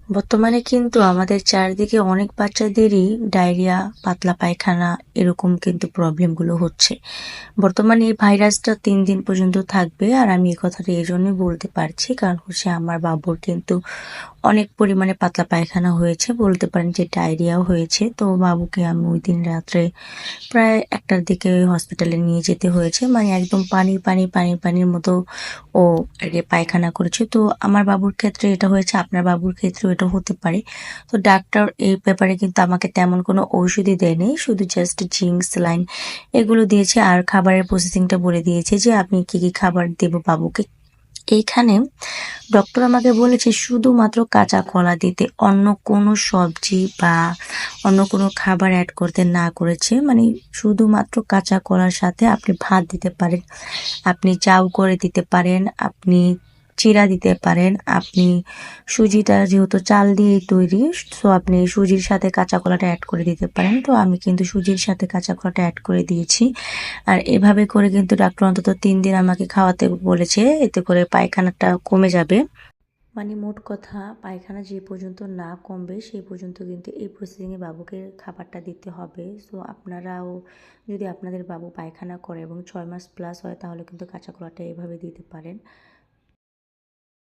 বর্তমানে কিন্তু আমাদের চারিদিকে অনেক বাচ্চাদেরই ডায়রিয়া, পাতলা পায়খানা এরকম কিন্তু প্রবলেমগুলো হচ্ছে। বর্তমানে এই ভাইরাসটা ৩ দিন পর্যন্ত থাকবে। আর আমি এই কথাটা এজন্যই বলতে পারছি কারণ আমার বাবুর কিন্তু অনেক পরিমাণে পাতলা পায়খানা হয়েছে। বলতে পারেন যে ডায়রিয়াও হয়েছে। তো বাবুকে আমি ওইদিন রাত্রে প্রায় ১টার দিকে হসপিটালে নিয়ে যেতে হয়েছে। মানে একদম পানির মতো ও আরকি পায়খানা করেছে। তো আমার বাবুর ক্ষেত্রে এটা হয়েছে, আপনার বাবুর ক্ষেত্রেও এটা হতে পারে। তো ডাক্তার এই ব্যাপারে কিন্তু আমাকে তেমন কোনো ঔষধই দেয়নি। শুধু জাস্ট জিঙ্ক, স্যালাইন এগুলো দিয়েছে আর খাবারের প্রসেসিংটা বলে দিয়েছে যে আপনি কি খাবার দেবো বাবুকে। এইখানে ডক্টর আমাকে বলেছে শুধুমাত্র কাঁচা কলা দিতে, অন্য কোনো সবজি বা অন্য কোনো খাবার এড করতে না করেছে। মানে শুধুমাত্র কাঁচা কলার সাথে আপনি ভাত দিতে পারেন, আপনি চাউ করে দিতে পারেন, আপনি চিড়া দিতে পারেন, আপনি সুজিটা যেহেতু চাল দিয়েই তৈরি, সো আপনি সুজির সাথে কাঁচা কলাটা এড করে দিতে পারেন। তো আমি কিন্তু সুজির সাথে কাঁচা কলাটা এড করে দিয়েছি। আর এভাবে করে কিন্তু ডাক্তার অন্তত ৩ দিন আমাকে খাওয়াতে বলেছে, এতে করে পায়খানাটা কমে যাবে। মানে মোট কথা পায়খানা যে পর্যন্ত না কমবে সেই পর্যন্ত কিন্তু এই প্রসেসিংয়ে বাবুকে খাবারটা দিতে হবে। সো আপনারাও যদি আপনাদের বাবু পায়খানা করে এবং ৬ মাস প্লাস হয় তাহলে কিন্তু কাঁচা কলাটা এভাবে দিতে পারেন।